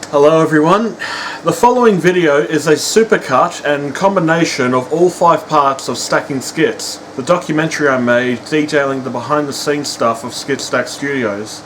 Hello everyone. The following video is a supercut and combination of all 5 parts of Stacking Skits, the documentary I made detailing the behind the scenes stuff of Skit Stack Studios.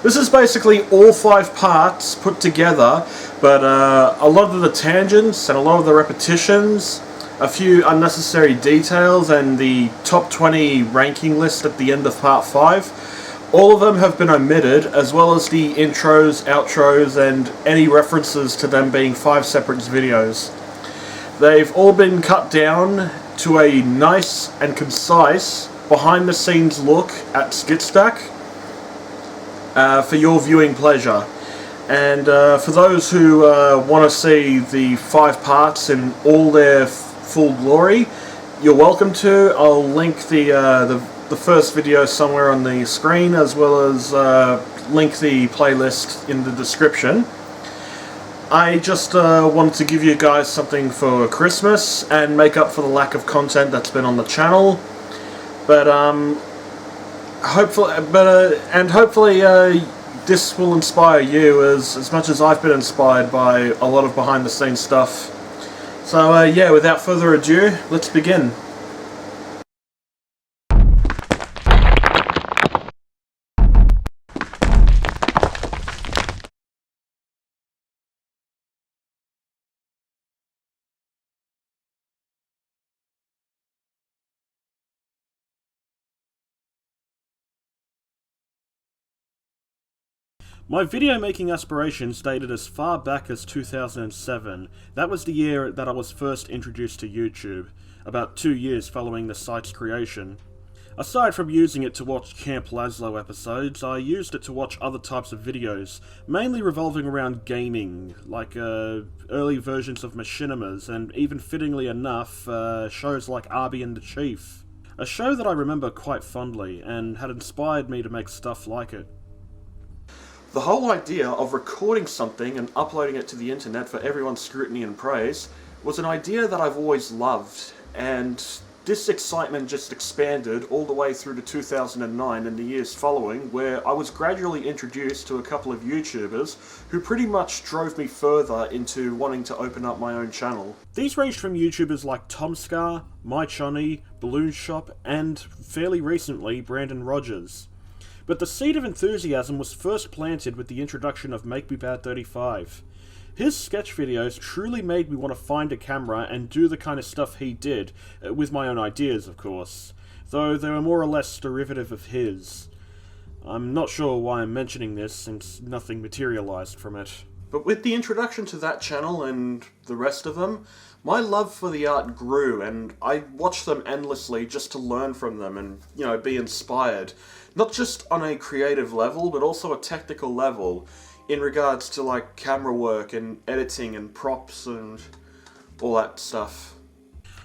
This is basically all 5 parts put together, but a lot of the tangents and a lot of the repetitions, a few unnecessary details, and the top 20 ranking list at the end of part 5. All of them have been omitted, as well as the intros, outros, and any references to them being 5 separate videos. They've all been cut down to a nice and concise behind the scenes look at Skit Stack for your viewing pleasure. And for those who want to see the 5 parts in all their full glory, you're welcome to. I'll link the first video somewhere on the screen, as well as link the playlist in the description. I just wanted to give you guys something for Christmas and make up for the lack of content that's been on the channel. But hopefully this will inspire you as much as I've been inspired by a lot of behind the scenes stuff. So yeah, without further ado, let's begin. My video making aspirations dated as far back as 2007. That was the year that I was first introduced to YouTube, about 2 years following the site's creation. Aside from using it to watch Camp Lazlo episodes, I used it to watch other types of videos, mainly revolving around gaming, like early versions of Machinimas, and even fittingly enough, shows like Arby and the Chief. A show that I remember quite fondly, and had inspired me to make stuff like it. The whole idea of recording something and uploading it to the internet for everyone's scrutiny and praise was an idea that I've always loved, and this excitement just expanded all the way through to 2009 and the years following, where I was gradually introduced to a couple of YouTubers who pretty much drove me further into wanting to open up my own channel. These ranged from YouTubers like Tomscar, MyChonny, Balloon Shop, and fairly recently Brandon Rogers. But the seed of enthusiasm was first planted with the introduction of MakeMeBad35. His sketch videos truly made me want to find a camera and do the kind of stuff he did, with my own ideas of course, though they were more or less derivative of his. I'm not sure why I'm mentioning this, since nothing materialized from it. But with the introduction to that channel and the rest of them, my love for the art grew, and I watched them endlessly just to learn from them and, you know, be inspired. Not just on a creative level, but also a technical level, in regards to like camera work and editing and props and all that stuff.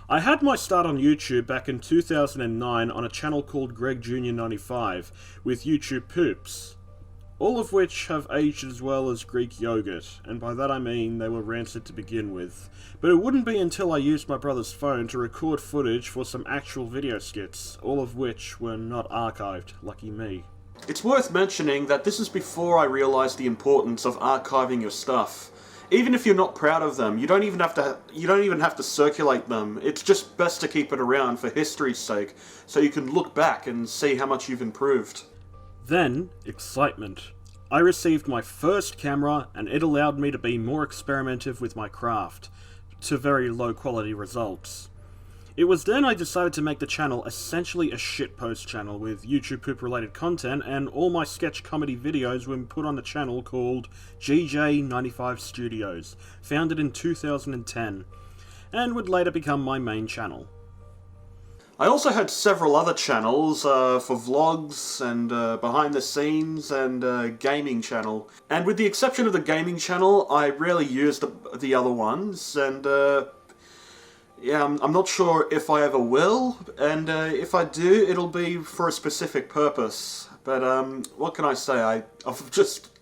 I had my start on YouTube back in 2009 on a channel called Greg Jr. 95 with YouTube Poops, all of which have aged as well as Greek yogurt, and by that I mean they were rancid to begin with. But it wouldn't be until I used my brother's phone to record footage for some actual video skits, all of which were not archived, lucky me. It's worth mentioning that this is before I realised the importance of archiving your stuff. Even if you're not proud of them, you don't even have to circulate them. It's just best to keep it around for history's sake, so you can look back and see how much you've improved. Then, excitement. I received my first camera, and it allowed me to be more experimentative with my craft, to very low quality results. It was then I decided to make the channel essentially a shitpost channel with YouTube poop related content, and all my sketch comedy videos were put on the channel called GJ95 Studios, founded in 2010, and would later become my main channel. I also had several other channels for vlogs and behind the scenes and gaming channel. And with the exception of the gaming channel, I rarely used the other ones, and yeah, I'm not sure if I ever will, and if I do, it'll be for a specific purpose. But what can I say? I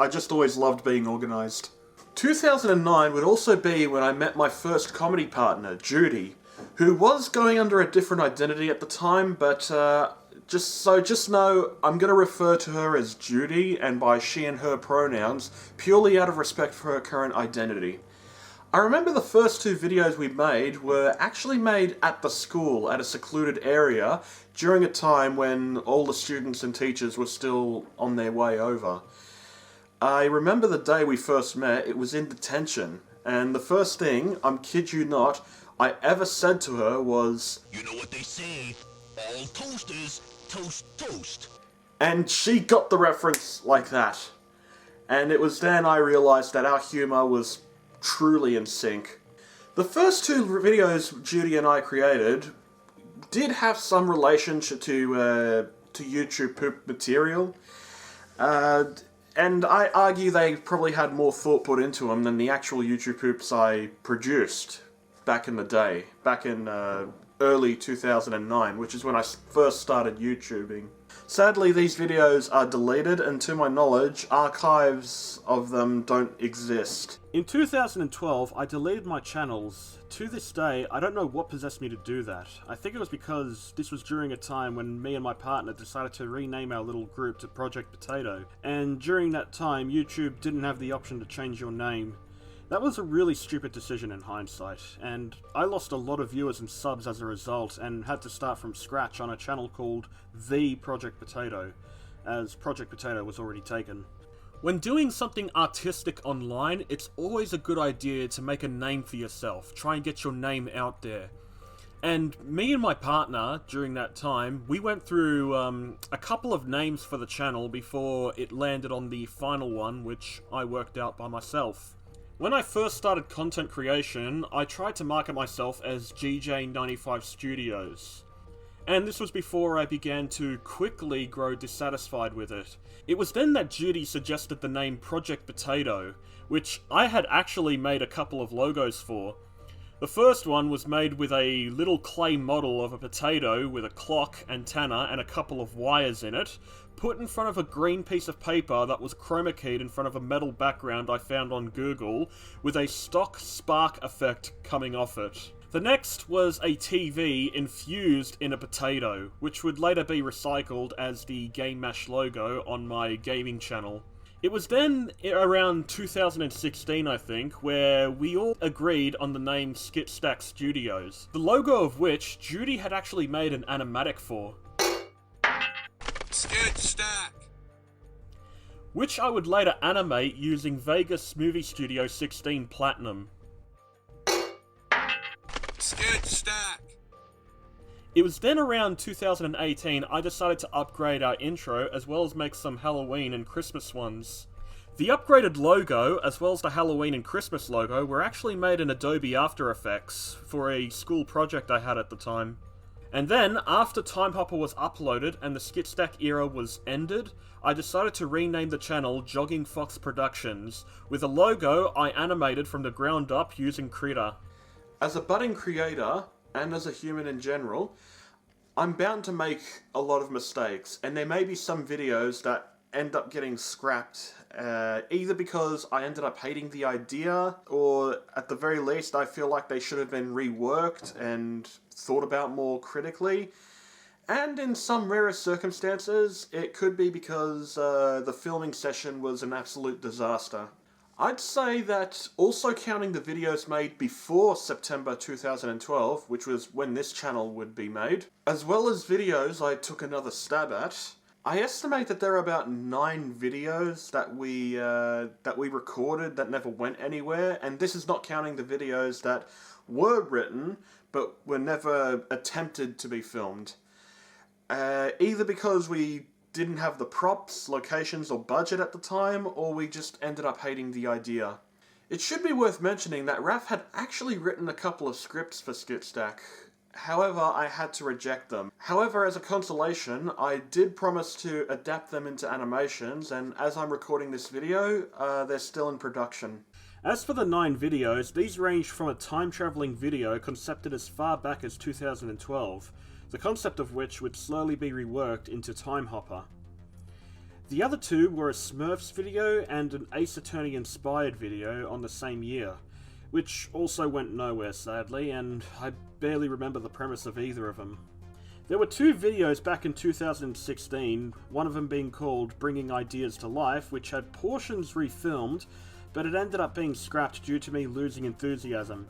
just always loved being organised. 2009 would also be when I met my first comedy partner, Judy, who was going under a different identity at the time, but Just know, I'm going to refer to her as Judy, and by she and her pronouns, purely out of respect for her current identity. I remember the first two videos we made were actually made at the school, at a secluded area, during a time when all the students and teachers were still on their way over. I remember the day we first met, it was in detention, and the first thing, kid you not, I ever said to her was, "You know what they say, all toasters toast toast." And she got the reference like that. And it was then I realised that our humour was truly in sync. The first two videos Judy and I created did have some relationship to YouTube poop material. And I argue they probably had more thought put into them than the actual YouTube poops I produced back in the day, back in early 2009, which is when I first started YouTubing. Sadly, these videos are deleted, and to my knowledge, archives of them don't exist. In 2012, I deleted my channels. To this day, I don't know what possessed me to do that. I think it was because this was during a time when me and my partner decided to rename our little group to Project Potato, and during that time, YouTube didn't have the option to change your name. That was a really stupid decision in hindsight, and I lost a lot of viewers and subs as a result, and had to start from scratch on a channel called The Project Potato, as Project Potato was already taken. When doing something artistic online, it's always a good idea to make a name for yourself, try and get your name out there. And me and my partner, during that time, we went through a couple of names for the channel before it landed on the final one, which I worked out by myself. When I first started content creation, I tried to market myself as GJ95 Studios. And this was before I began to quickly grow dissatisfied with it. It was then that Judy suggested the name Project Potato, which I had actually made a couple of logos for. The first one was made with a little clay model of a potato with a clock, antenna, and a couple of wires in it, put in front of a green piece of paper that was chroma keyed in front of a metal background I found on Google, with a stock spark effect coming off it. The next was a TV infused in a potato, which would later be recycled as the Game Mash logo on my gaming channel. It was then around 2016, I think, where we all agreed on the name Skit Stack Studios, the logo of which Judy had actually made an animatic for. Skit Stack! Which I would later animate using Vegas Movie Studio 16 Platinum. Skit Stack! It was then around 2018 I decided to upgrade our intro as well as make some Halloween and Christmas ones. The upgraded logo, as well as the Halloween and Christmas logo, were actually made in Adobe After Effects for a school project I had at the time. And then, after Time Hopper was uploaded and the Skit Stack era was ended, I decided to rename the channel Jogging Fox Productions, with a logo I animated from the ground up using Krita. As a budding creator, and as a human in general, I'm bound to make a lot of mistakes, and there may be some videos that end up getting scrapped, either because I ended up hating the idea, or at the very least I feel like they should have been reworked and thought about more critically. And in some rarest circumstances, it could be because the filming session was an absolute disaster. I'd say that, also counting the videos made before September 2012, which was when this channel would be made, as well as videos I took another stab at, I estimate that there are about 9 videos that we recorded that never went anywhere, and this is not counting the videos that were written, but were never attempted to be filmed. Either because we didn't have the props, locations, or budget at the time, or we just ended up hating the idea. It should be worth mentioning that Raph had actually written a couple of scripts for Skit Stack. However, I had to reject them. However, as a consolation, I did promise to adapt them into animations, and as I'm recording this video, they're still in production. As for the 9 videos, these range from a time-travelling video concepted as far back as 2012, the concept of which would slowly be reworked into Time Hopper. The other 2 were a Smurfs video and an Ace Attorney inspired video on the same year, which also went nowhere sadly, and I barely remember the premise of either of them. There were two videos back in 2016, one of them being called Bringing Ideas to Life, which had portions refilmed, but it ended up being scrapped due to me losing enthusiasm.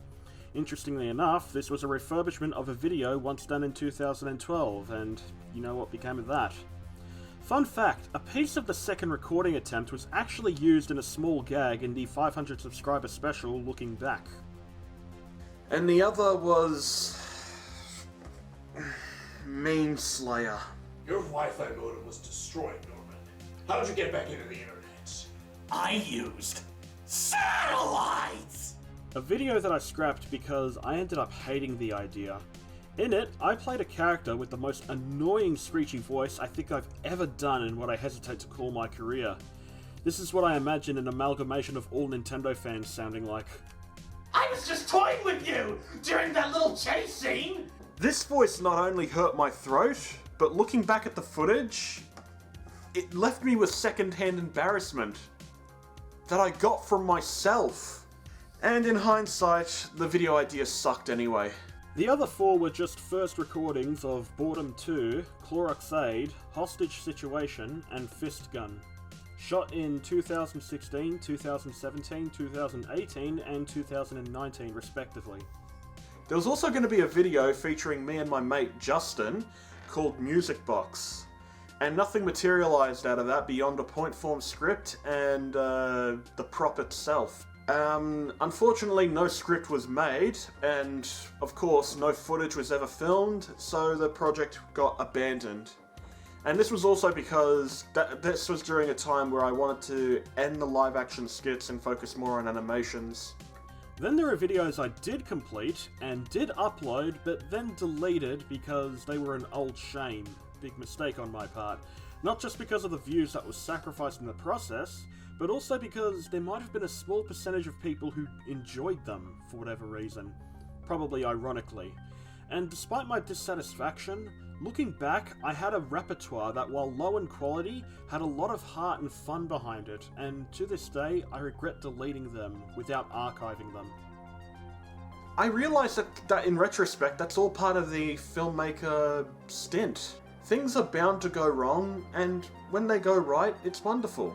Interestingly enough, this was a refurbishment of a video once done in 2012, and you know what became of that. Fun fact, a piece of the second recording attempt was actually used in a small gag in the 500 subscriber special Looking Back. And the other was... Meme Slayer. Your Wi-Fi modem was destroyed, Norman. How did you get back into the internet? I used satellites! A video that I scrapped because I ended up hating the idea. In it, I played a character with the most annoying screechy voice I think I've ever done in what I hesitate to call my career. This is what I imagine an amalgamation of all Nintendo fans sounding like. I was just toying with you during that little chase scene! This voice not only hurt my throat, but looking back at the footage, it left me with second-hand embarrassment that I got from myself. And in hindsight, the video idea sucked anyway. The other four were just first recordings of Boredom 2, Clorox Aid, Hostage Situation, and Fist Gun. Shot in 2016, 2017, 2018, and 2019 respectively. There was also going to be a video featuring me and my mate Justin called Music Box, and nothing materialised out of that beyond a point form script and the prop itself. Unfortunately, no script was made, and of course no footage was ever filmed, so the project got abandoned. And this was also because this was during a time where I wanted to end the live action skits and focus more on animations. Then there are videos I did complete and did upload, but then deleted because they were an old shame. Big mistake on my part. Not just because of the views that was sacrificed in the process, but also because there might have been a small percentage of people who enjoyed them for whatever reason. Probably ironically. And despite my dissatisfaction, looking back, I had a repertoire that, while low in quality, had a lot of heart and fun behind it, and to this day, I regret deleting them without archiving them. I realise that in retrospect, that's all part of the filmmaker stint. Things are bound to go wrong, and when they go right, it's wonderful.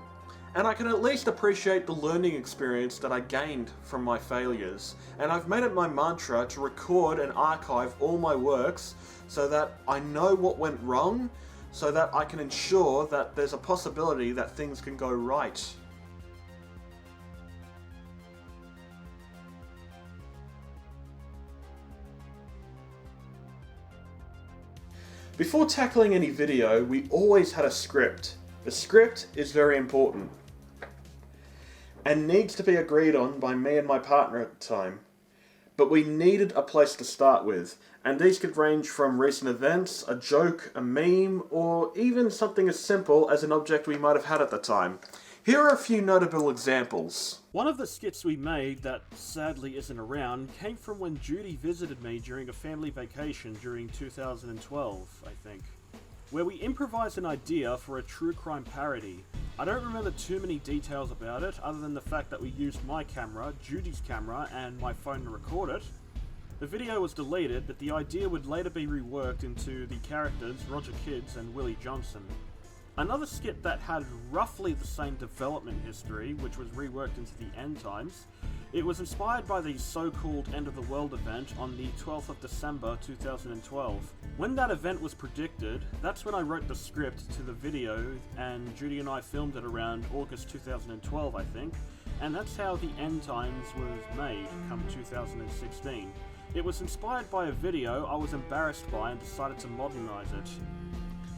And I can at least appreciate the learning experience that I gained from my failures, and I've made it my mantra to record and archive all my works so that I know what went wrong, so that I can ensure that there's a possibility that things can go right. Before tackling any video, we always had a script. The script is very important and needs to be agreed on by me and my partner at the time. But we needed a place to start with, and these could range from recent events, a joke, a meme, or even something as simple as an object we might have had at the time. Here are a few notable examples. One of the skits we made that sadly isn't around came from when Judy visited me during a family vacation during 2012, I think, where we improvised an idea for a true crime parody. I don't remember too many details about it, other than the fact that we used my camera, Judy's camera, and my phone to record it. The video was deleted, but the idea would later be reworked into the characters Roger Kidds and Willie Johnson. Another skit that had roughly the same development history, which was reworked into the end times, it was inspired by the so-called End of the World event on the 12th of December 2012. When that event was predicted, that's when I wrote the script to the video, and Judy and I filmed it around August 2012, I think, and that's how the end times was made come 2016. It was inspired by a video I was embarrassed by and decided to modernize it.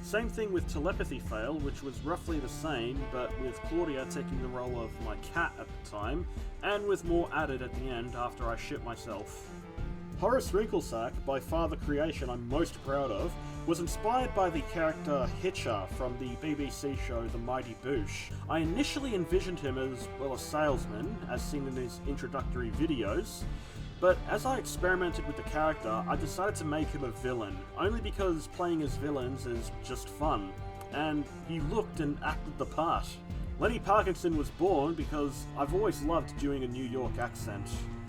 Same thing with Telepathy Fail, which was roughly the same, but with Claudia taking the role of my cat at the time, and with more added at the end after I shit myself. Horace Wrinklesack, by far the creation I'm most proud of, was inspired by the character Hitcher from the BBC show The Mighty Boosh. I initially envisioned him as, well, a salesman, as seen in his introductory videos, but as I experimented with the character, I decided to make him a villain, only because playing as villains is just fun, and he looked and acted the part. Lenny Parkinson was born because I've always loved doing a New York accent.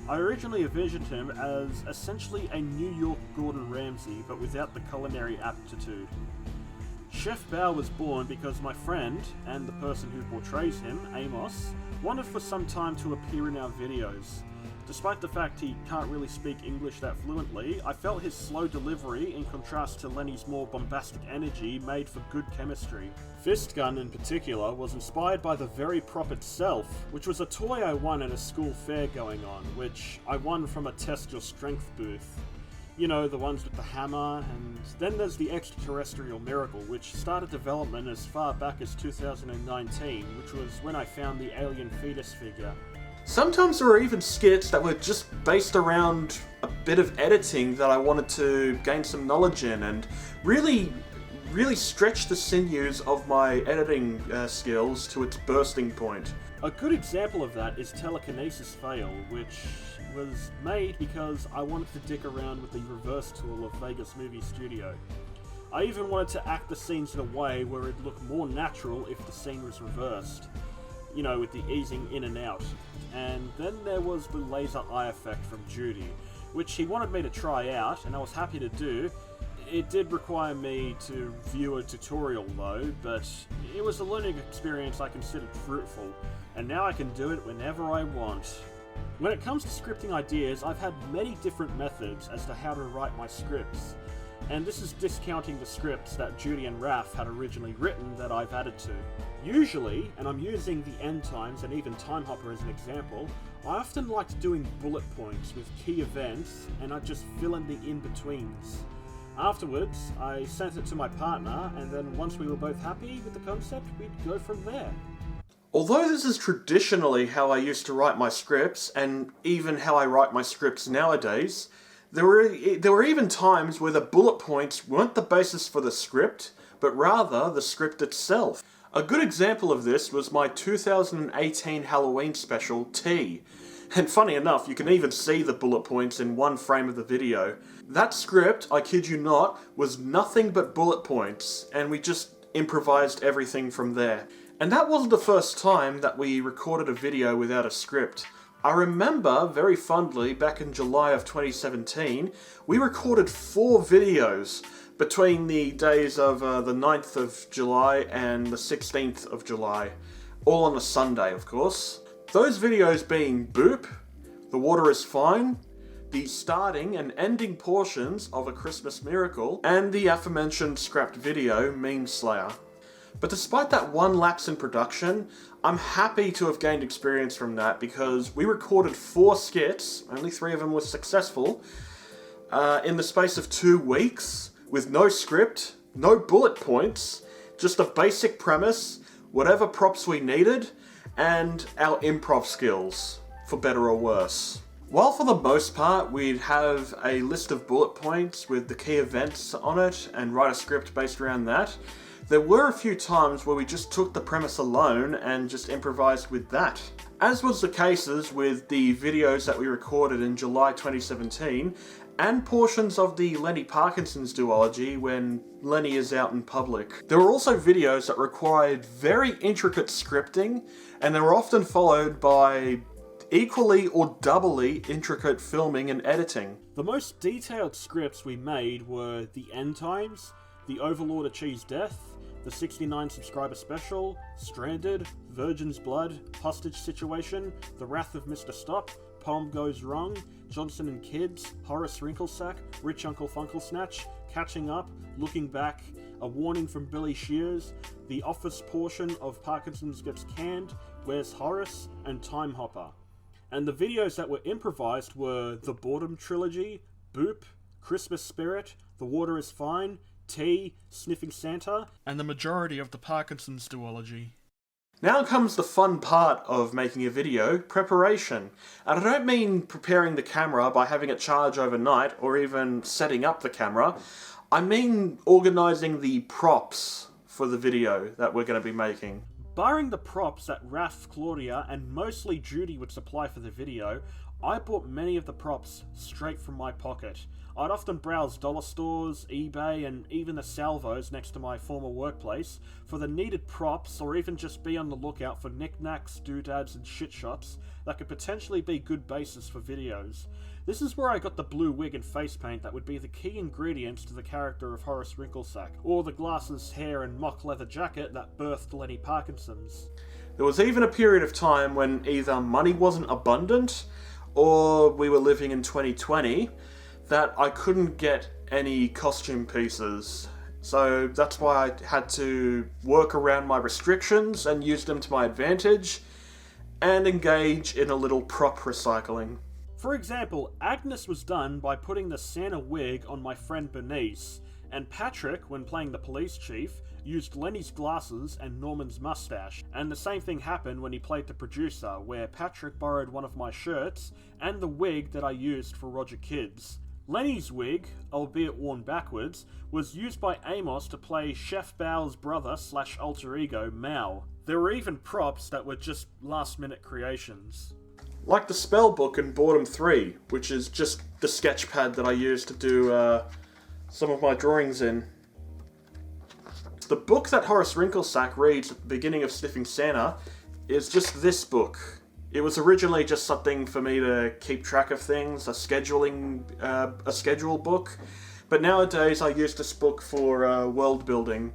I originally envisioned him as essentially a New York Gordon Ramsay, but without the culinary aptitude. Chef Bao was born because my friend, and the person who portrays him, Amos, wanted for some time to appear in our videos. Despite the fact he can't really speak English that fluently, I felt his slow delivery, in contrast to Lenny's more bombastic energy, made for good chemistry. Fistgun, in particular, was inspired by the very prop itself, which was a toy I won at a school fair going on, which I won from a Test Your Strength booth. You know, the ones with the hammer, and then there's the extraterrestrial miracle, which started development as far back as 2019, which was when I found the alien fetus figure. Sometimes there were even skits that were just based around a bit of editing that I wanted to gain some knowledge in and really stretch the sinews of my editing skills to its bursting point. A good example of that is Telekinesis Fail, which was made because I wanted to dick around with the reverse tool of Vegas Movie Studio. I even wanted to act the scenes in a way where it'd look more natural if the scene was reversed. You know, with the easing in and out. And then there was the laser eye effect from Judy, which he wanted me to try out, and I was happy to do. It did require me to view a tutorial though, but it was a learning experience I considered fruitful, and now I can do it whenever I want. When it comes to scripting ideas, I've had many different methods as to how to write my scripts, and this is discounting the scripts that Judy and Raph had originally written that I've added to. Usually, and I'm using the end times and even Time Hopper as an example, I often liked doing bullet points with key events, and I'd just fill in the in-betweens. Afterwards, I sent it to my partner, and then once we were both happy with the concept, we'd go from there. Although this is traditionally how I used to write my scripts, and even how I write my scripts nowadays, there were even times where the bullet points weren't the basis for the script, but rather the script itself. A good example of this was my 2018 Halloween special, T. And funny enough, you can even see the bullet points in one frame of the video. That script, I kid you not, was nothing but bullet points, and we just improvised everything from there. And that wasn't the first time that we recorded a video without a script. I remember very fondly back in July of 2017, we recorded 4 videos between the days of the 9th of July and the 16th of July. All on a Sunday, of course. Those videos being Boop, The Water is Fine, the starting and ending portions of A Christmas Miracle, and the aforementioned scrapped video, Meme Slayer. But despite that one lapse in production, I'm happy to have gained experience from that because we recorded 4 skits, only 3 of them were successful, in the space of 2 weeks, with no script, no bullet points, just a basic premise, whatever props we needed, and our improv skills, for better or worse. While for the most part we'd have a list of bullet points with the key events on it and write a script based around that, there were a few times where we just took the premise alone and just improvised with that. As was the cases with the videos that we recorded in July 2017, and portions of the Lenny Parkinson's duology when Lenny is out in public. There were also videos that required very intricate scripting, and they were often followed by equally or doubly intricate filming and editing. The most detailed scripts we made were the End Times, the Overlord Achieves Death, the 69 subscriber special, Stranded, Virgin's Blood, Hostage Situation, The Wrath of Mr. Stop, Poem Goes Wrong, Johnson and Kids, Horace Wrinklesack, Rich Uncle Funklesnatch, Catching Up, Looking Back, A Warning from Billy Shears, the Office portion of Parkinson's Gets Canned, Where's Horace, and Time Hopper. And the videos that were improvised were The Boredom Trilogy, Boop, Christmas Spirit, The Water is Fine, T, Sniffing Santa, and the majority of the Parkinson's duology. Now comes the fun part of making a video, preparation. And I don't mean preparing the camera by having it charge overnight or even setting up the camera. I mean organising the props for the video that we're going to be making. Barring the props that Raph, Claudia, and mostly Judy would supply for the video, I bought many of the props straight from my pocket. I'd often browse dollar stores, eBay, and even the salvos next to my former workplace for the needed props, or even just be on the lookout for knickknacks, doodads, and shit shops that could potentially be good bases for videos. This is where I got the blue wig and face paint that would be the key ingredients to the character of Horace Wrinklesack, or the glasses, hair, and mock leather jacket that birthed Lenny Parkinson's. There was even a period of time when either money wasn't abundant, or we were living in 2020, that I couldn't get any costume pieces. So that's why I had to work around my restrictions and use them to my advantage, and engage in a little prop recycling. For example, Agnes was done by putting the Santa wig on my friend Bernice, and Patrick, when playing the police chief, used Lenny's glasses and Norman's mustache. And the same thing happened when he played the producer, where Patrick borrowed one of my shirts and the wig that I used for Roger Kids. Lenny's wig, albeit worn backwards, was used by Amos to play Chef Bao's brother / alter ego, Mao. There were even props that were just last-minute creations. Like the spell book in Boredom 3, which is just the sketch pad that I used to do some of my drawings in. The book that Horace Wrinklesack reads at the beginning of Sniffing Santa is just this book. It was originally just something for me to keep track of things, a schedule book, but nowadays I use this book for world building.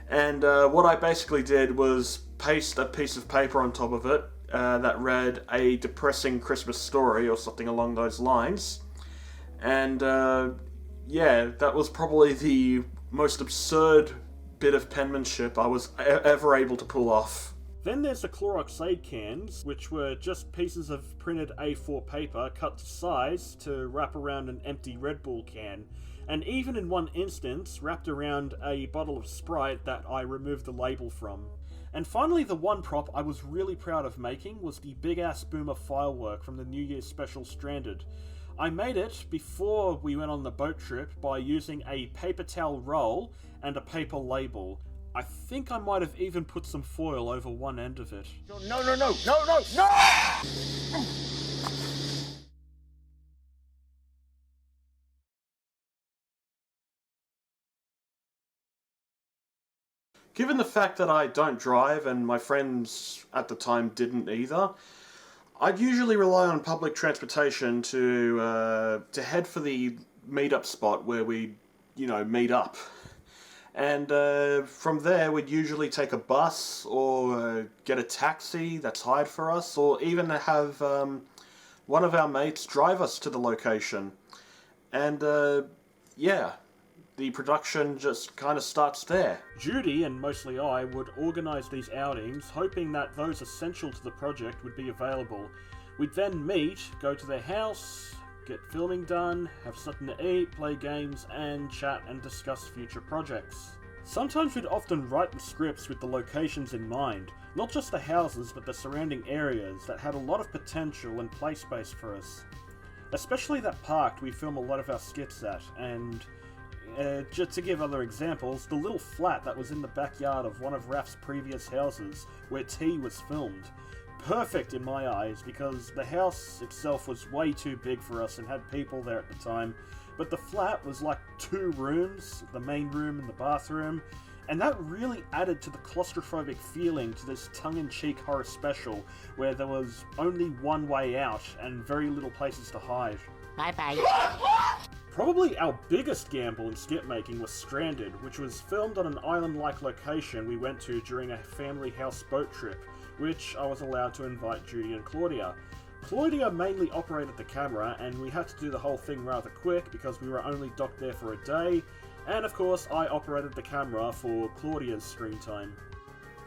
And what I basically did was paste a piece of paper on top of it that read A Depressing Christmas Story or something along those lines. And yeah, that was probably the most absurd bit of penmanship I was ever able to pull off. Then there's the Clorox aid cans, which were just pieces of printed A4 paper cut to size to wrap around an empty Red Bull can, and even in one instance wrapped around a bottle of Sprite that I removed the label from. And finally, the one prop I was really proud of making was the Big Ass Boomer firework from the New Year's special Stranded. I made it before we went on the boat trip by using a paper towel roll and a paper label. I think I might have even put some foil over one end of it. No! Given the fact that I don't drive and my friends at the time didn't either, I'd usually rely on public transportation to head for the meet-up spot where we, meet up. And from there, we'd usually take a bus or get a taxi that's hired for us, or even have one of our mates drive us to the location. And yeah, the production just kind of starts there. Judy, and mostly I, would organise these outings, hoping that those essential to the project would be available. We'd then meet, go to their house, get filming done, have something to eat, play games, and chat and discuss future projects. Sometimes we'd often write the scripts with the locations in mind, not just the houses but the surrounding areas that had a lot of potential and play space for us. Especially that park we film a lot of our skits at, and just to give other examples, the little flat that was in the backyard of one of Raph's previous houses where T was filmed. Perfect in my eyes, because the house itself was way too big for us and had people there at the time, but the flat was like 2 rooms, the main room and the bathroom, and that really added to the claustrophobic feeling to this tongue-in-cheek horror special where there was only one way out and very little places to hide. Bye-bye. Probably our biggest gamble in skit making was Stranded, which was filmed on an island-like location we went to during a family house boat trip, which I was allowed to invite Judy and Claudia. Claudia mainly operated the camera, and we had to do the whole thing rather quick because we were only docked there for a day, and of course I operated the camera for Claudia's screen time.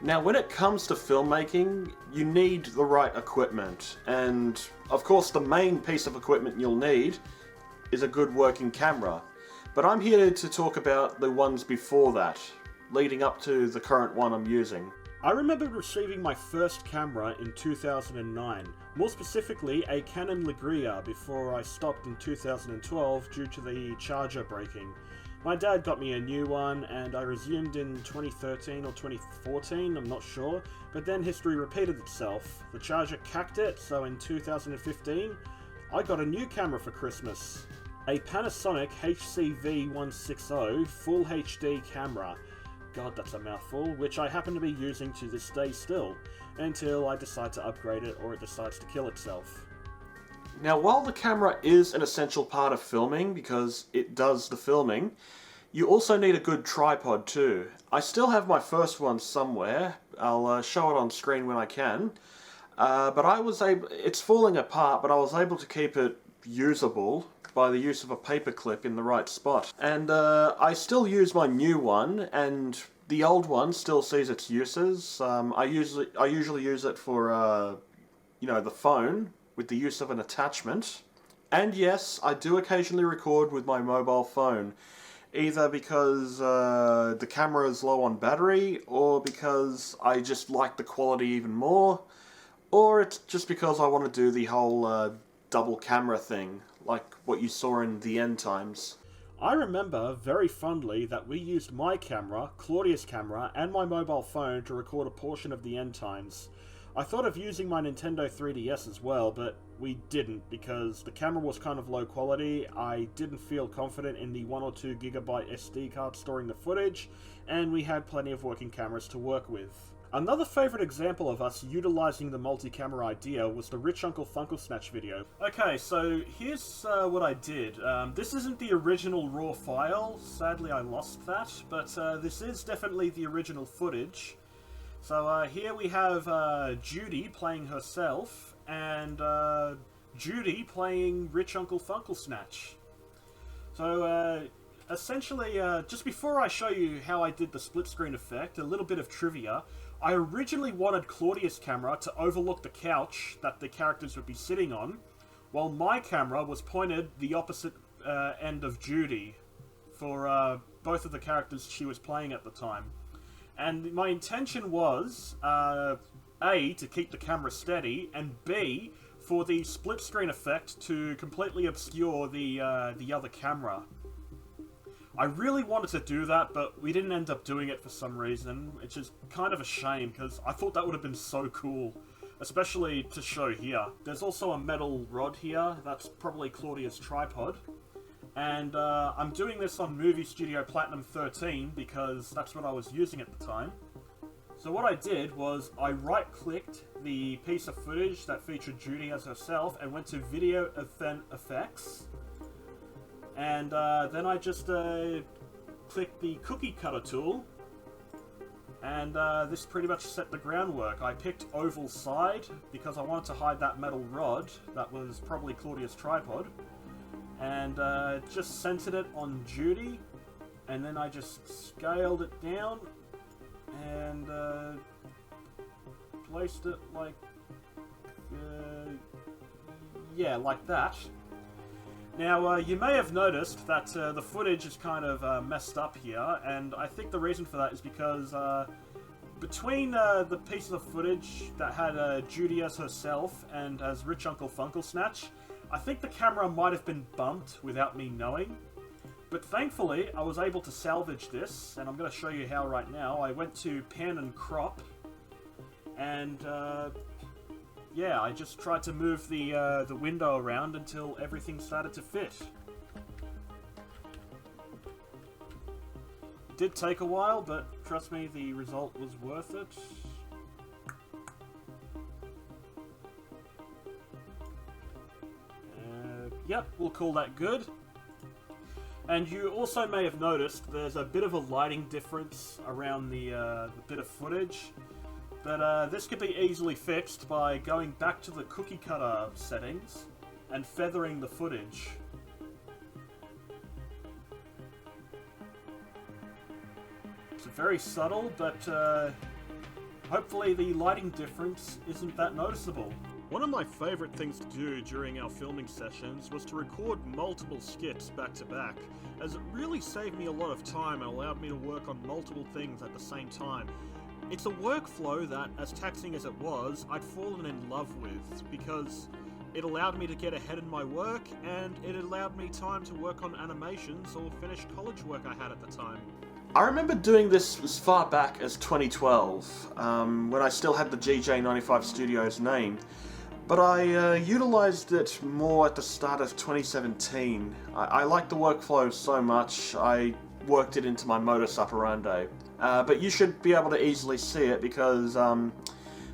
Now, when it comes to filmmaking, you need the right equipment, and of course the main piece of equipment you'll need is a good working camera. But I'm here to talk about the ones before that, leading up to the current one I'm using. I remember receiving my first camera in 2009, more specifically a Canon Legria, before I stopped in 2012 due to the charger breaking. My dad got me a new one, and I resumed in 2013 or 2014, I'm not sure, but then history repeated itself. The charger cacked it, so in 2015, I got a new camera for Christmas. A Panasonic HCV160 Full HD camera. God, that's a mouthful, which I happen to be using to this day still, until I decide to upgrade it or it decides to kill itself. Now, while the camera is an essential part of filming, because it does the filming, you also need a good tripod too. I still have my first one somewhere. I'll show it on screen when I can. But it's falling apart, but I was able to keep it usable by the use of a paperclip in the right spot. And I still use my new one, and the old one still sees its uses. I usually use it for, the phone, with the use of an attachment. And yes, I do occasionally record with my mobile phone, either because the camera is low on battery, or because I just like the quality even more, or it's just because I want to do the whole double camera thing, like what you saw in the end times. I remember very fondly that we used my camera, Claudia's camera, and my mobile phone to record a portion of the end times. I thought of using my Nintendo 3DS as well, but we didn't because the camera was kind of low quality, I didn't feel confident in the 1 or 2 gigabyte SD card storing the footage, and we had plenty of working cameras to work with. Another favourite example of us utilising the multi-camera idea was the Rich Uncle Funklesnatch video. Okay, so here's what I did. This isn't the original raw file, sadly I lost that, but this is definitely the original footage. So here we have Judy playing herself, and Judy playing Rich Uncle Funklesnatch. So essentially, just before I show you how I did the split screen effect, a little bit of trivia. I originally wanted Claudia's camera to overlook the couch that the characters would be sitting on, while my camera was pointed the opposite end of Judy for both of the characters she was playing at the time. And my intention was, A, to keep the camera steady, and B, for the split screen effect to completely obscure the other camera. I really wanted to do that, but we didn't end up doing it for some reason, which is kind of a shame, because I thought that would have been so cool, especially to show here. There's also a metal rod here, that's probably Claudia's tripod, and I'm doing this on Movie Studio Platinum 13, because that's what I was using at the time. So what I did was, I right-clicked the piece of footage that featured Judy as herself, and went to Video Event Effects, and then I just clicked the cookie cutter tool, and this pretty much set the groundwork. I picked oval side because I wanted to hide that metal rod that was probably Claudia's tripod, and just centered it on Judy, and then I just scaled it down and placed it like like that. Now, you may have noticed that the footage is kind of messed up here, and I think the reason for that is because between the pieces of footage that had Judy as herself and as Rich Uncle Funklesnatch, I think the camera might have been bumped without me knowing. But thankfully, I was able to salvage this, and I'm going to show you how right now. I went to pan and crop, and yeah, I just tried to move the window around until everything started to fit. It did take a while, but trust me, the result was worth it. Yep, we'll call that good. And you also may have noticed there's a bit of a lighting difference around the bit of footage. But this could be easily fixed by going back to the cookie cutter settings and feathering the footage. It's very subtle, but hopefully the lighting difference isn't that noticeable. One of my favourite things to do during our filming sessions was to record multiple skits back to back, as it really saved me a lot of time and allowed me to work on multiple things at the same time. It's a workflow that, as taxing as it was, I'd fallen in love with, because it allowed me to get ahead in my work, and it allowed me time to work on animations or finish college work I had at the time. I remember doing this as far back as 2012, when I still had the GJ95 Studios name. but I utilized it more at the start of 2017. I liked the workflow so much, I worked it into my modus operandi. But you should be able to easily see it because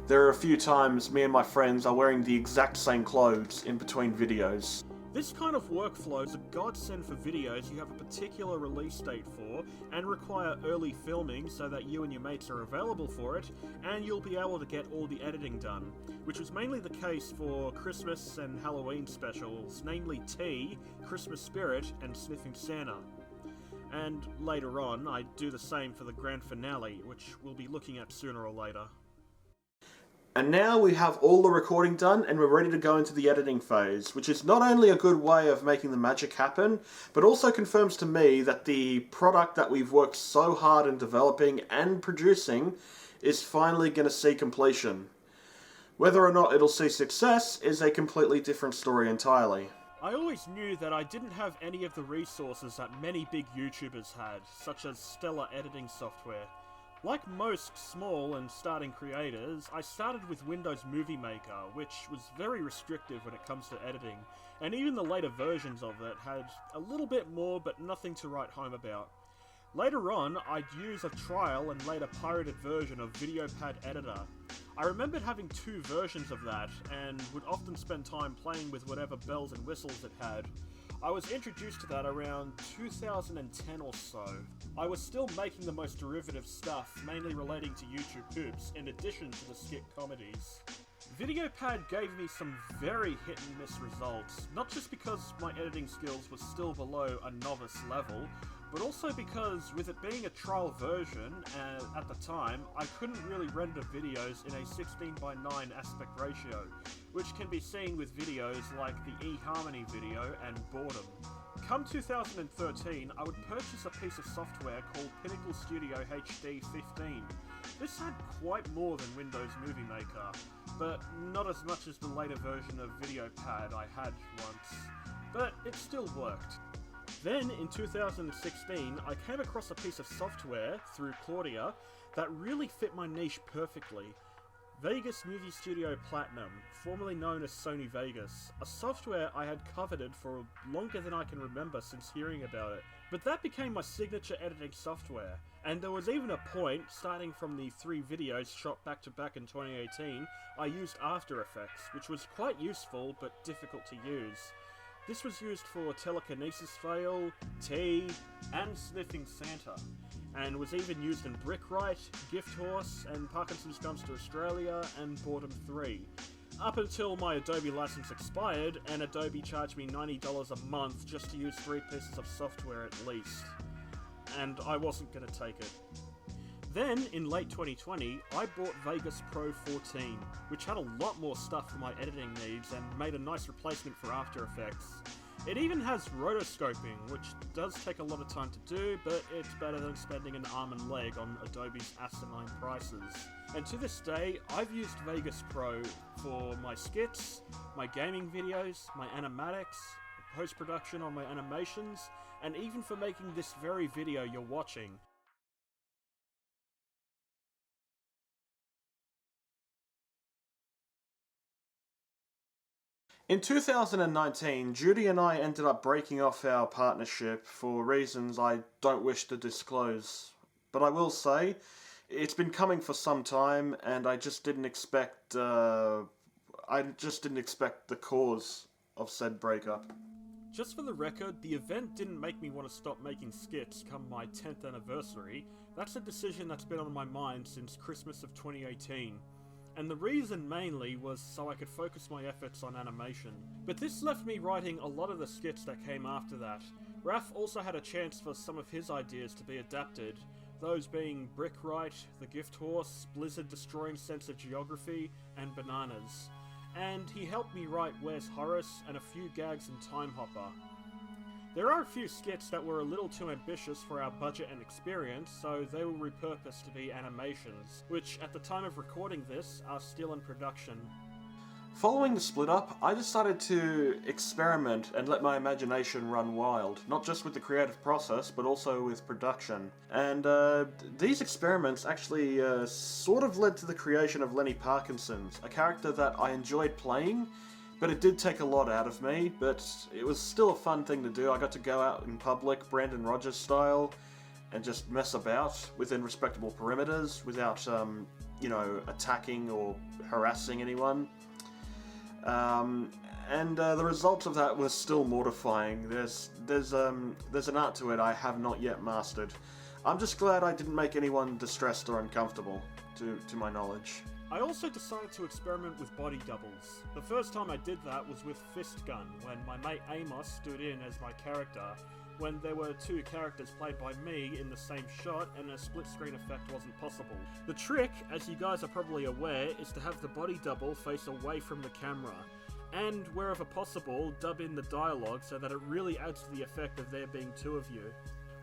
there are a few times me and my friends are wearing the exact same clothes in between videos. This kind of workflow is a godsend for videos you have a particular release date for and require early filming so that you and your mates are available for it and you'll be able to get all the editing done, which was mainly the case for Christmas and Halloween specials, namely Tea, Christmas Spirit, and Sniffing Santa. And later on, I do the same for the grand finale, which we'll be looking at sooner or later. And now we have all the recording done and we're ready to go into the editing phase, which is not only a good way of making the magic happen, but also confirms to me that the product that we've worked so hard in developing and producing is finally going to see completion. Whether or not it'll see success is a completely different story entirely. I always knew that I didn't have any of the resources that many big YouTubers had, such as stellar editing software. Like most small and starting creators, I started with Windows Movie Maker, which was very restrictive when it comes to editing, and even the later versions of it had a little bit more but nothing to write home about. Later on, I'd use a trial and later pirated version of VideoPad Editor. I remembered having two versions of that, and would often spend time playing with whatever bells and whistles it had. I was introduced to that around 2010 or so. I was still making the most derivative stuff, mainly relating to YouTube hoops, in addition to the skit comedies. VideoPad gave me some very hit and miss results, not just because my editing skills were still below a novice level, but also because, with it being a trial version, at the time, I couldn't really render videos in a 16:9 aspect ratio, which can be seen with videos like the eHarmony video and Boredom. Come 2013, I would purchase a piece of software called Pinnacle Studio HD 15. This had quite more than Windows Movie Maker, but not as much as the later version of VideoPad I had once. But it still worked. Then, in 2016, I came across a piece of software, through Claudia, that really fit my niche perfectly. Vegas Movie Studio Platinum, formerly known as Sony Vegas, a software I had coveted for longer than I can remember since hearing about it. But that became my signature editing software, and there was even a point, starting from the 3 videos shot back to back in 2018, I used After Effects, which was quite useful but difficult to use. This was used for Telekinesis Fail, Tea, and Sniffing Santa, and was even used in Brickwrite, Gift Horse, and Parkinson's Comes to Australia, and Boredom 3. Up until my Adobe license expired, and Adobe charged me $90 a month just to use 3 pieces of software at least. And I wasn't going to take it. Then, in late 2020, I bought Vegas Pro 14, which had a lot more stuff for my editing needs and made a nice replacement for After Effects. It even has rotoscoping, which does take a lot of time to do, but it's better than spending an arm and leg on Adobe's asinine prices. And to this day, I've used Vegas Pro for my skits, my gaming videos, my animatics, post-production on my animations, and even for making this very video you're watching. In 2019, Judy and I ended up breaking off our partnership for reasons I don't wish to disclose. But I will say, it's been coming for some time, and I just didn't expect the cause of said breakup. Just for the record, the event didn't make me want to stop making skits come my 10th anniversary. That's a decision that's been on my mind since Christmas of 2018. And the reason mainly was so I could focus my efforts on animation. But this left me writing a lot of the skits that came after that. Raph also had a chance for some of his ideas to be adapted, those being Brickwrite, The Gift Horse, Blizzard Destroying Sense of Geography, and Bananas. And he helped me write Where's Horace and a few gags in Time Hopper. There are a few skits that were a little too ambitious for our budget and experience, so they were repurposed to be animations, which at the time of recording this are still in production. Following the split up, I decided to experiment and let my imagination run wild, not just with the creative process, but also with production. And these experiments actually sort of led to the creation of Lenny Parkinson's, a character that I enjoyed playing, but it did take a lot out of me, but it was still a fun thing to do. I got to go out in public, Brandon Rogers style, and just mess about within respectable perimeters without, you know, attacking or harassing anyone. The result of that was still mortifying. There's an art to it I have not yet mastered. I'm just glad I didn't make anyone distressed or uncomfortable, to my knowledge. I also decided to experiment with body doubles. The first time I did that was with Fist Gun, when my mate Amos stood in as my character, when there were two characters played by me in the same shot and a split screen effect wasn't possible. The trick, as you guys are probably aware, is to have the body double face away from the camera, and wherever possible, dub in the dialogue so that it really adds to the effect of there being two of you.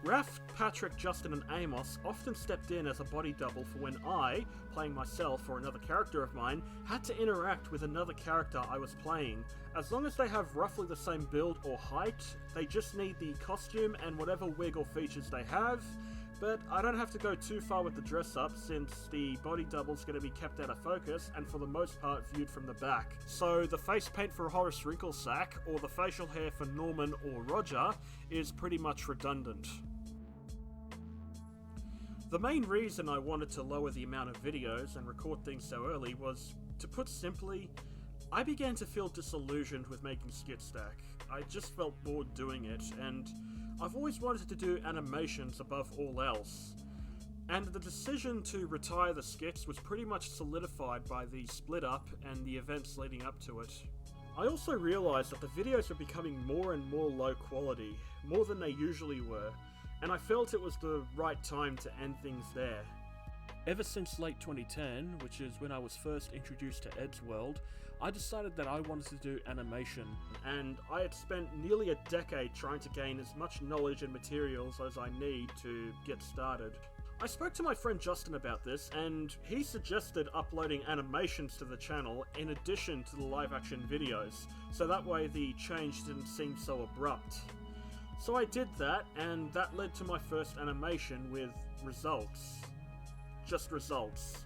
Raph, Patrick, Justin and Amos often stepped in as a body double for when I, playing myself or another character of mine, had to interact with another character I was playing. As long as they have roughly the same build or height, they just need the costume and whatever wig or features they have, but I don't have to go too far with the dress up since the body double's going to be kept out of focus and for the most part viewed from the back. So the face paint for Horace Wrinklesack or the facial hair for Norman or Roger is pretty much redundant. The main reason I wanted to lower the amount of videos and record things so early was, to put simply, I began to feel disillusioned with making Skit Stack. I just felt bored doing it, and I've always wanted to do animations above all else. And the decision to retire the skits was pretty much solidified by the split up and the events leading up to it. I also realised that the videos were becoming more and more low quality, more than they usually were, and I felt it was the right time to end things there. Ever since late 2010, which is when I was first introduced to Ed's world, I decided that I wanted to do animation, and I had spent nearly a decade trying to gain as much knowledge and materials as I need to get started. I spoke to my friend Justin about this, and he suggested uploading animations to the channel in addition to the live action videos, so that way the change didn't seem so abrupt. So I did that, and that led to my first animation with results. Just results.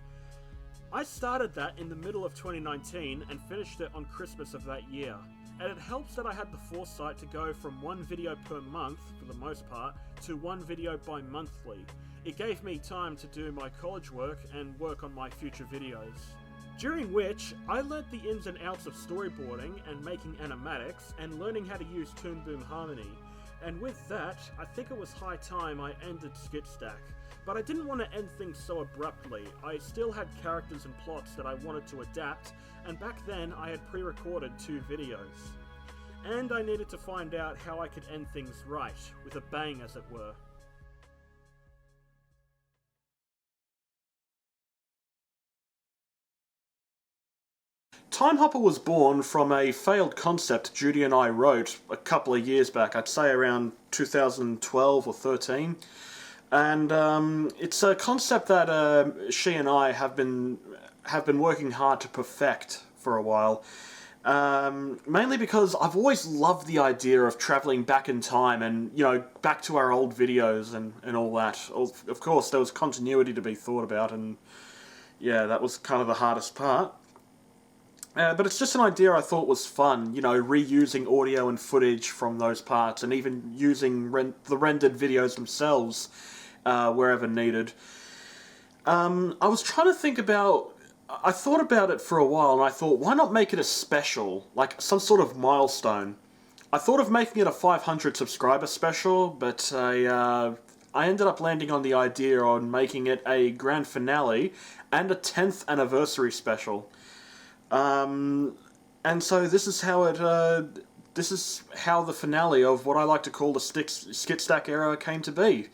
I started that in the middle of 2019 and finished it on Christmas of that year. And it helps that I had the foresight to go from one video per month, for the most part, to one video bi-monthly. It gave me time to do my college work and work on my future videos. During which, I learnt the ins and outs of storyboarding and making animatics and learning how to use Toon Boom Harmony. And with that, I think it was high time I ended Skit Stack. But I didn't want to end things so abruptly. I still had characters and plots that I wanted to adapt, and back then I had pre-recorded 2 videos. And I needed to find out how I could end things right, with a bang as it were. Time Hopper was born from a failed concept Judy and I wrote a couple of years back, I'd say around 2012 or 13. And it's a concept that she and I have been working hard to perfect for a while. Mainly because I've always loved the idea of travelling back in time and, you know, back to our old videos and all that. Of course, there was continuity to be thought about, and yeah, that was kind of the hardest part. But it's just an idea I thought was fun, you know, reusing audio and footage from those parts, and even using the rendered videos themselves wherever needed. I was trying to think about... I thought about it for a while, and I thought, why not make it a special, like some sort of milestone? I thought of making it a 500 subscriber special, but I ended up landing on the idea on making it a grand finale and a 10th anniversary special. And so this is how the finale of what I like to call the Skit Stack era came to be.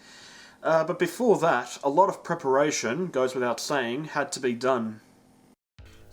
But before that, a lot of preparation, goes without saying, had to be done.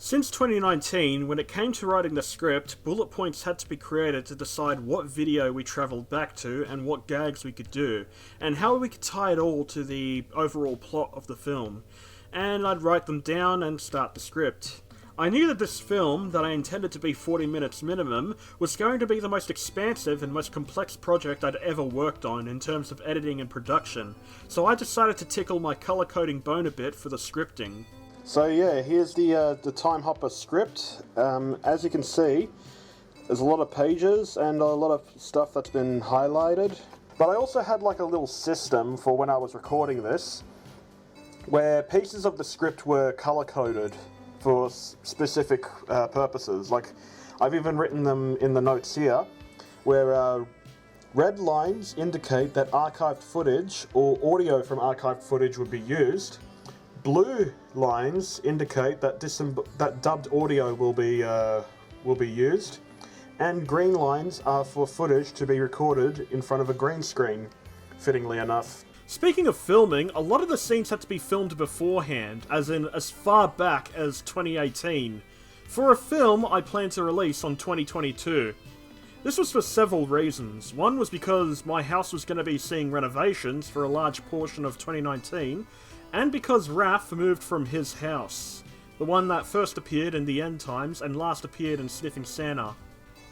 Since 2019, when it came to writing the script, bullet points had to be created to decide what video we travelled back to and what gags we could do, and how we could tie it all to the overall plot of the film. And I'd write them down and start the script. I knew that this film, that I intended to be 40 minutes minimum, was going to be the most expansive and most complex project I'd ever worked on in terms of editing and production, so I decided to tickle my colour coding bone a bit for the scripting. So yeah, here's the Time Hopper script. As you can see, there's a lot of pages and a lot of stuff that's been highlighted. But I also had like a little system for when I was recording this, where pieces of the script were colour-coded for specific purposes. Like, I've even written them in the notes here, where red lines indicate that archived footage or audio from archived footage would be used. Blue lines indicate that that dubbed audio will be used. And green lines are for footage to be recorded in front of a green screen, fittingly enough. Speaking of filming, a lot of the scenes had to be filmed beforehand, as in as far back as 2018, for a film I plan to release on 2022. This was for several reasons. One was because my house was going to be seeing renovations for a large portion of 2019, and because Raph moved from his house, the one that first appeared in the End Times and last appeared in Sniffing Santa.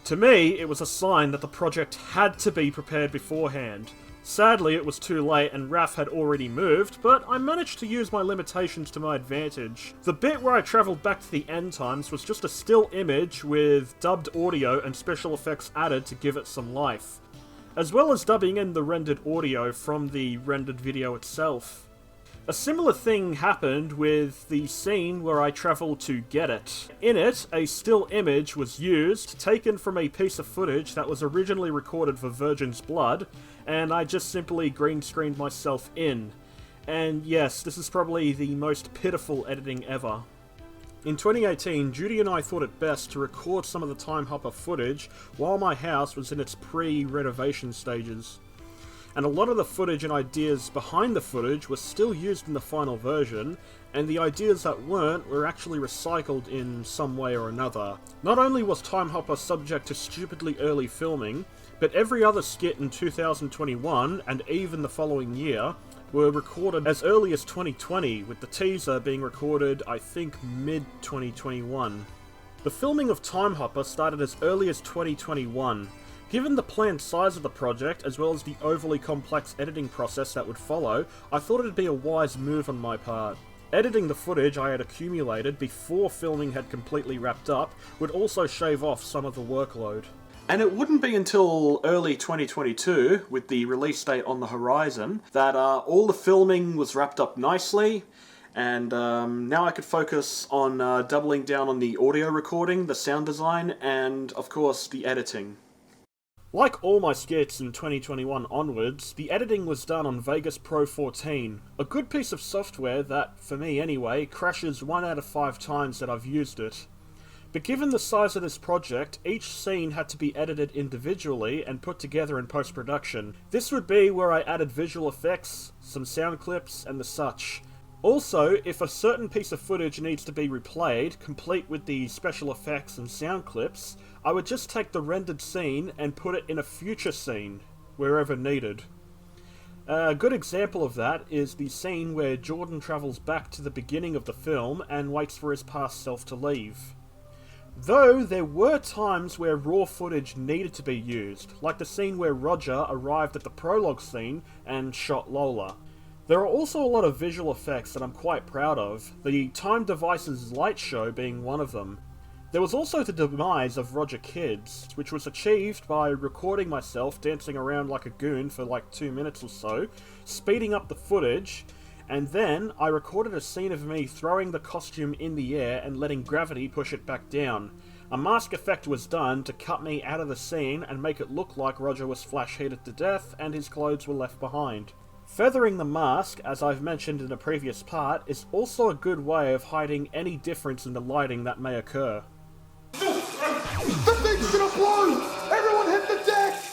To me, it was a sign that the project had to be prepared beforehand. Sadly, it was too late and Raph had already moved, but I managed to use my limitations to my advantage. The bit where I travelled back to the End Times was just a still image with dubbed audio and special effects added to give it some life, as well as dubbing in the rendered audio from the rendered video itself. A similar thing happened with the scene where I travelled to get it. In it, a still image was used, taken from a piece of footage that was originally recorded for Virgin's Blood, and I just simply green screened myself in. And yes, this is probably the most pitiful editing ever. In 2018, Judy and I thought it best to record some of the Time Hopper footage while my house was in its pre-renovation stages. And a lot of the footage and ideas behind the footage were still used in the final version, and the ideas that weren't were actually recycled in some way or another. Not only was Time Hopper subject to stupidly early filming, but every other skit in 2021, and even the following year, were recorded as early as 2020, with the teaser being recorded, I think, mid-2021. The filming of Time Hopper started as early as 2021. Given the planned size of the project, as well as the overly complex editing process that would follow, I thought it'd be a wise move on my part. Editing the footage I had accumulated before filming had completely wrapped up would also shave off some of the workload. And it wouldn't be until early 2022, with the release date on the horizon, that all the filming was wrapped up nicely, and now I could focus on doubling down on the audio recording, the sound design, and of course the editing. Like all my skits in 2021 onwards, the editing was done on Vegas Pro 14, a good piece of software that, for me anyway, crashes 1 out of 5 times that I've used it. But given the size of this project, each scene had to be edited individually and put together in post-production. This would be where I added visual effects, some sound clips, and the such. Also, if a certain piece of footage needs to be replayed, complete with the special effects and sound clips, I would just take the rendered scene and put it in a future scene, wherever needed. A good example of that is the scene where Jordan travels back to the beginning of the film and waits for his past self to leave. Though there were times where raw footage needed to be used, like the scene where Roger arrived at the prologue scene and shot Lola. There are also a lot of visual effects that I'm quite proud of, the Time Devices light show being one of them. There was also the demise of Roger Kids, which was achieved by recording myself dancing around like a goon for like 2 minutes or so, speeding up the footage, and then I recorded a scene of me throwing the costume in the air and letting gravity push it back down. A mask effect was done to cut me out of the scene and make it look like Roger was flash heated to death and his clothes were left behind. Feathering the mask, as I've mentioned in a previous part, is also a good way of hiding any difference in the lighting that may occur. The thing's gonna blow! Everyone hit the deck!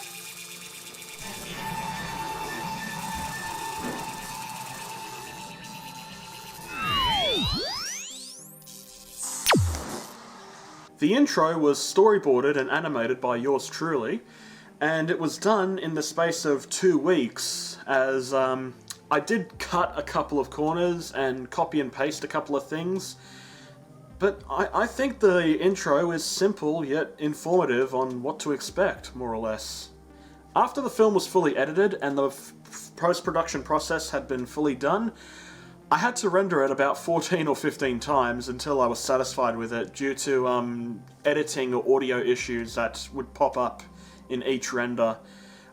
The intro was storyboarded and animated by yours truly, and it was done in the space of 2 weeks, as I did cut a couple of corners and copy and paste a couple of things, But I think the intro is simple yet informative on what to expect, more or less. After the film was fully edited and the post-production process had been fully done, I had to render it about 14 or 15 times until I was satisfied with it due to editing or audio issues that would pop up in each render,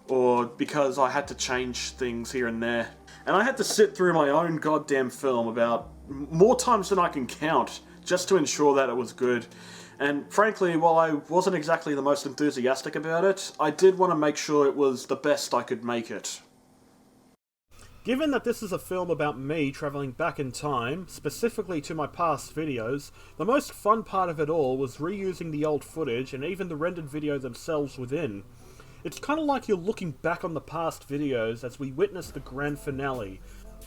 or because I had to change things here and there. And I had to sit through my own goddamn film about more times than I can count just to ensure that it was good. And frankly, while I wasn't exactly the most enthusiastic about it, I did want to make sure it was the best I could make it. Given that this is a film about me travelling back in time, specifically to my past videos, the most fun part of it all was reusing the old footage and even the rendered video themselves within. It's kind of like you're looking back on the past videos as we witness the grand finale.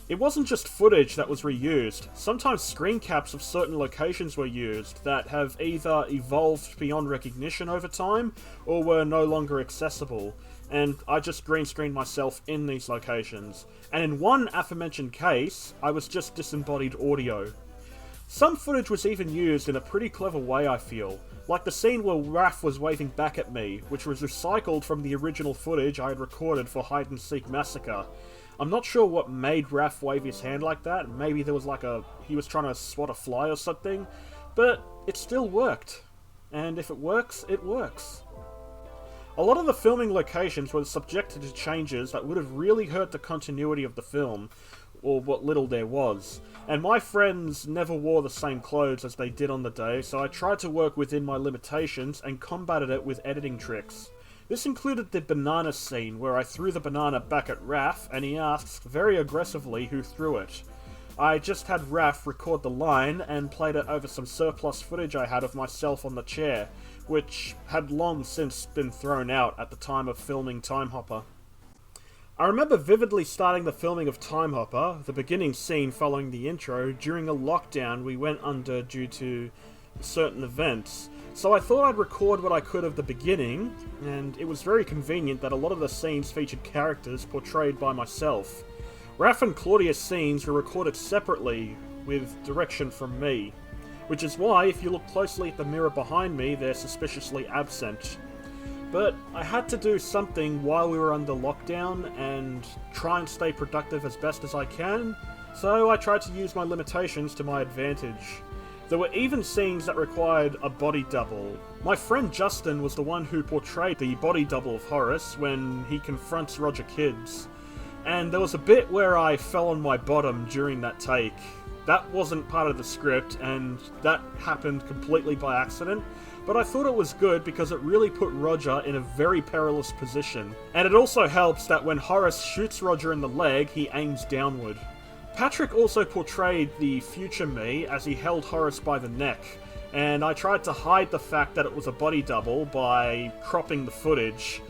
It wasn't just footage that was reused, sometimes screen caps of certain locations were used that have either evolved beyond recognition over time or were no longer accessible. And I just green screened myself in these locations. And in one aforementioned case, I was just disembodied audio. Some footage was even used in a pretty clever way, I feel, like the scene where Raph was waving back at me, which was recycled from the original footage I had recorded for Hide and Seek Massacre. I'm not sure what made Raph wave his hand like that, maybe there was he was trying to swat a fly or something, but it still worked. And if it works, it works. A lot of the filming locations were subjected to changes that would have really hurt the continuity of the film, or what little there was. And my friends never wore the same clothes as they did on the day, so I tried to work within my limitations and combated it with editing tricks. This included the banana scene, where I threw the banana back at Raph, and he asks very aggressively who threw it. I just had Raph record the line and played it over some surplus footage I had of myself on the chair, which had long since been thrown out at the time of filming Time Hopper. I remember vividly starting the filming of Time Hopper, the beginning scene following the intro, during a lockdown we went under due to certain events. So I thought I'd record what I could of the beginning, and it was very convenient that a lot of the scenes featured characters portrayed by myself. Raph and Claudia's scenes were recorded separately, with direction from me, which is why, if you look closely at the mirror behind me, they're suspiciously absent. But I had to do something while we were under lockdown, and try and stay productive as best as I can, so I tried to use my limitations to my advantage. There were even scenes that required a body double. My friend Justin was the one who portrayed the body double of Horace when he confronts Roger Kids. And there was a bit where I fell on my bottom during that take. That wasn't part of the script, and that happened completely by accident, but I thought it was good because it really put Roger in a very perilous position. And it also helps that when Horace shoots Roger in the leg, he aims downward. Patrick also portrayed the future me as he held Horace by the neck, and I tried to hide the fact that it was a body double by cropping the footage,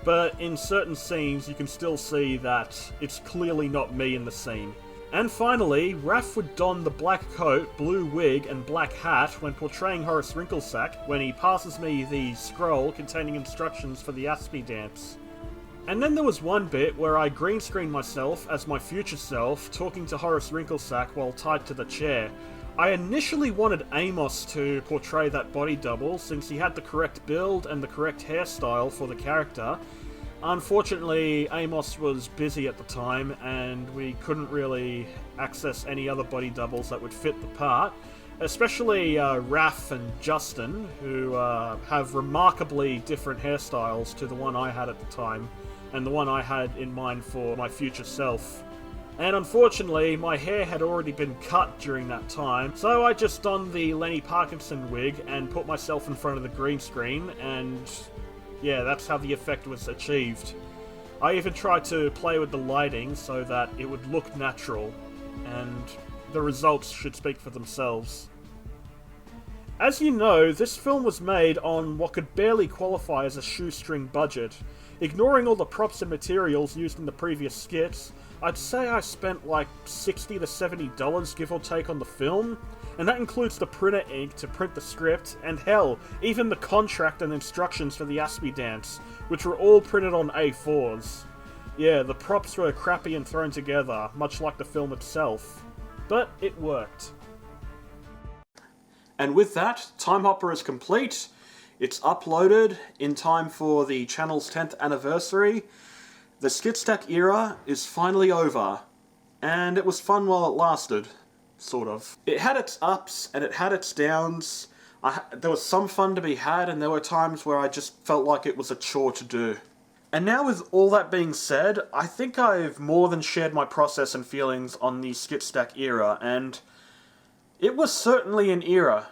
but in certain scenes you can still see that it's clearly not me in the scene. And finally, Raph would don the black coat, blue wig, and black hat when portraying Horace Wrinklesack when he passes me the scroll containing instructions for the Aspie dance. And then there was one bit where I green screened myself as my future self talking to Horace Wrinklesack while tied to the chair. I initially wanted Amos to portray that body double since he had the correct build and the correct hairstyle for the character. Unfortunately, Amos was busy at the time and we couldn't really access any other body doubles that would fit the part. Especially Raph and Justin, who have remarkably different hairstyles to the one I had at the time, and the one I had in mind for my future self. And unfortunately, my hair had already been cut during that time, so I just donned the Lenny Parkinson wig and put myself in front of the green screen, and yeah, that's how the effect was achieved. I even tried to play with the lighting so that it would look natural, and the results should speak for themselves. As you know, this film was made on what could barely qualify as a shoestring budget. Ignoring all the props and materials used in the previous skits, I'd say I spent like $60 to $70 give or take on the film, and that includes the printer ink to print the script, and hell, even the contract and instructions for the Aspie dance, which were all printed on A4s. Yeah, the props were crappy and thrown together, much like the film itself. But it worked. And with that, Time Hopper is complete. It's uploaded in time for the channel's 10th anniversary. The Skit Stack era is finally over. And it was fun while it lasted. Sort of. It had its ups and it had its downs. There was some fun to be had, and there were times where I just felt like it was a chore to do. And now with all that being said, I think I've more than shared my process and feelings on the Skit Stack era, and it was certainly an era.